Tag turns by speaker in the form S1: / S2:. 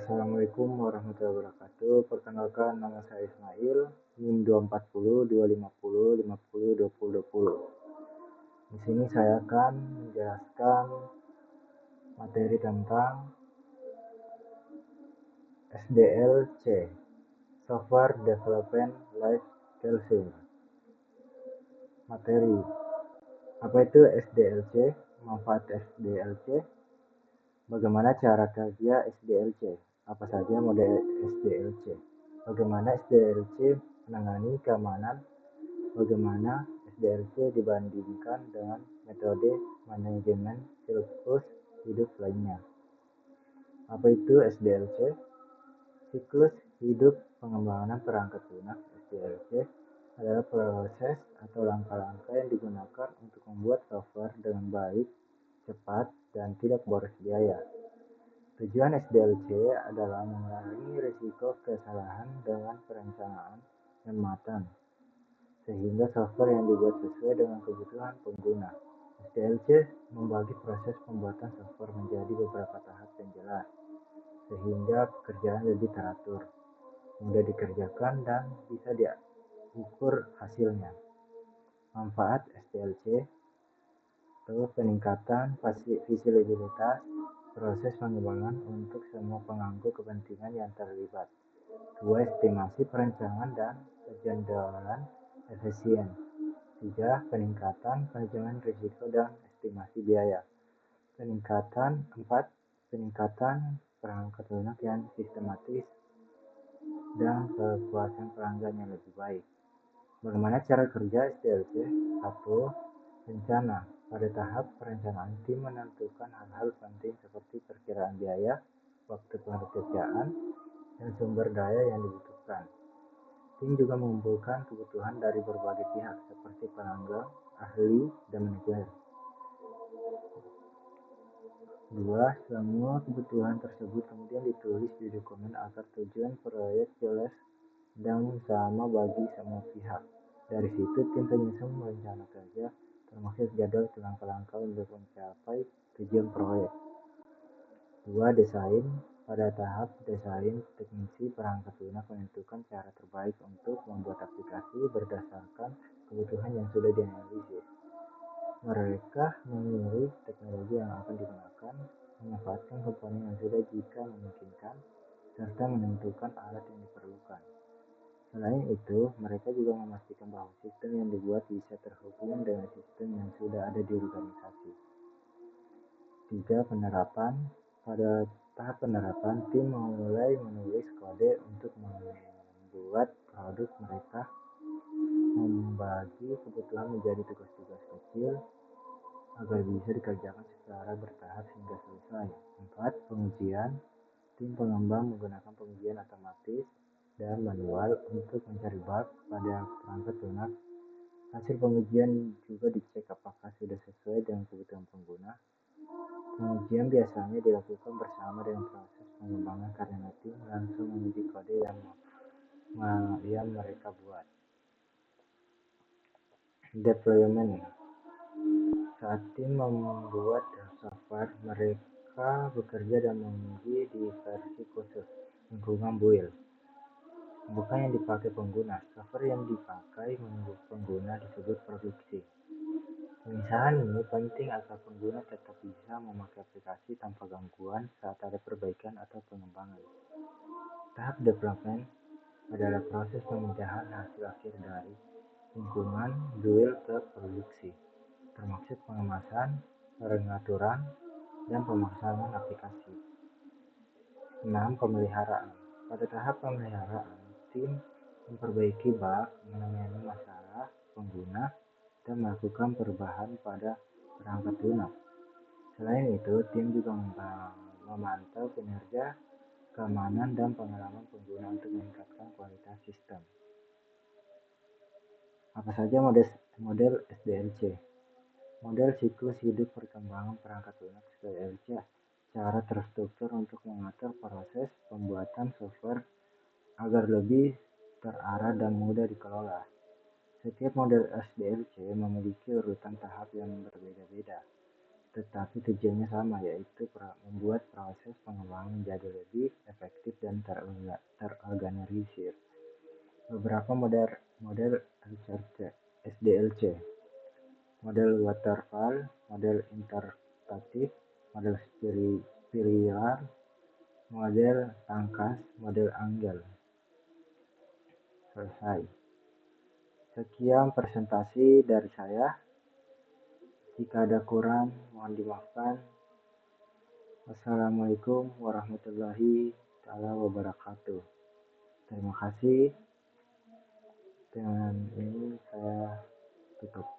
S1: Assalamualaikum warahmatullahi wabarakatuh. Perkenalkan, nama saya Ismail, NIM 240 250 50 20 20. Di sini saya akan menjelaskan materi tentang SDLC, Software Development Life Cycle. Materi. Apa itu SDLC? Manfaat SDLC? Bagaimana cara kerja SDLC? Apa saja model SDLC? Bagaimana SDLC menangani keamanan? Bagaimana SDLC dibandingkan dengan metode manajemen siklus hidup lainnya? Apa itu SDLC? Siklus hidup pengembangan perangkat lunak SDLC adalah proses atau langkah-langkah yang digunakan untuk membuat software dengan baik, cepat, dan tidak boros biaya. Tujuan SDLC adalah mengurangi risiko kesalahan dengan perencanaan yang matang, sehingga software yang dibuat sesuai dengan kebutuhan pengguna. SDLC membagi proses pembuatan software menjadi beberapa tahap yang jelas, sehingga pekerjaan lebih teratur, mudah dikerjakan, dan bisa diukur hasilnya. Manfaat SDLC itu peningkatan visibilitas proses pengembangan untuk semua pemangku kepentingan yang terlibat. 2. Estimasi perencanaan dan penjadwalan efisien. 3. Peningkatan manajemen risiko dan estimasi biaya. 4. Peningkatan perangkat lunak yang sistematis dan kepuasan pelanggan yang lebih baik. Bagaimana cara kerja SDLC? 1. Rencana. Pada tahap perencanaan, tim menentukan hal-hal penting seperti perkiraan biaya, waktu pengerjaan, dan sumber daya yang dibutuhkan. Tim juga mengumpulkan kebutuhan dari berbagai pihak seperti pelanggan, ahli, dan manajer. 2. Semua kebutuhan tersebut kemudian ditulis di dokumen agar tujuan proyek jelas dan sama bagi semua pihak. Dari situ tim penyusun rencana kerja termasuk jadwal langkah-langkah untuk mencapai tujuan proyek. 2. Desain. Pada tahap desain, teknisi perangkat lunak menentukan cara terbaik untuk membuat aplikasi berdasarkan kebutuhan yang sudah dianalisis. Mereka memilih teknologi yang akan digunakan, memanfaatkan komponen yang sudah jika memungkinkan, serta menentukan alat yang diperlukan. Selain itu, mereka juga memastikan bahwa sistem yang dibuat bisa terhubung dengan sistem yang sudah ada di organisasi. 3. Penerapan. Pada tahap penerapan, tim mulai menulis kode untuk membuat produk. Mereka membagi kebutuhan menjadi tugas-tugas kecil agar bisa dikerjakan secara bertahap hingga selesai. 4. Pengujian. Tim pengembang menggunakan pengujian otomatis dan manual untuk mencari bug pada perangkat lunak. Hasil pengujian juga dicek apakah sudah sesuai dengan kebutuhan pengguna. Pengujian biasanya dilakukan bersama dengan proses pengembangan karena tim langsung menguji kode yang mereka buat. Deployment. Saat tim membuat software, mereka bekerja dan menguji di versi khusus, lingkungan build, bukan yang dipakai pengguna. Software yang dipakai menunggu pengguna disebut produksi. Pemisahan ini penting agar pengguna tetap bisa memakai aplikasi tanpa gangguan saat ada perbaikan atau pengembangan. Tahap development adalah proses pemindahan hasil akhir dari lingkungan build ke produksi, termasuk pengemasan, pengaturan, dan pemasangan aplikasi. 6. Pemeliharaan. Pada tahap pemeliharaan, tim memperbaiki bug, menangani masalah pengguna, dan melakukan perubahan pada perangkat lunak. Selain itu, tim juga memantau kinerja, keamanan, dan pengalaman pengguna untuk meningkatkan kualitas sistem. Apa saja model SDLC? Model siklus hidup perkembangan perangkat lunak SDLC cara terstruktur untuk mengatur proses pembuatan software agar lebih terarah dan mudah dikelola. Setiap model SDLC memiliki urutan tahap yang berbeda-beda. tetapi tujuannya sama, yaitu membuat proses pengembangan menjadi lebih efektif dan terorganisir. Beberapa model SDLC: model waterfall, model iteratif, model spiral, model tangkas, model anggel. Selesai. Sekian presentasi dari saya. Jika ada kurang, mohon dimaafkan. Wassalamualaikum warahmatullahi wabarakatuh. Terima kasih. Dengan ini saya tutup.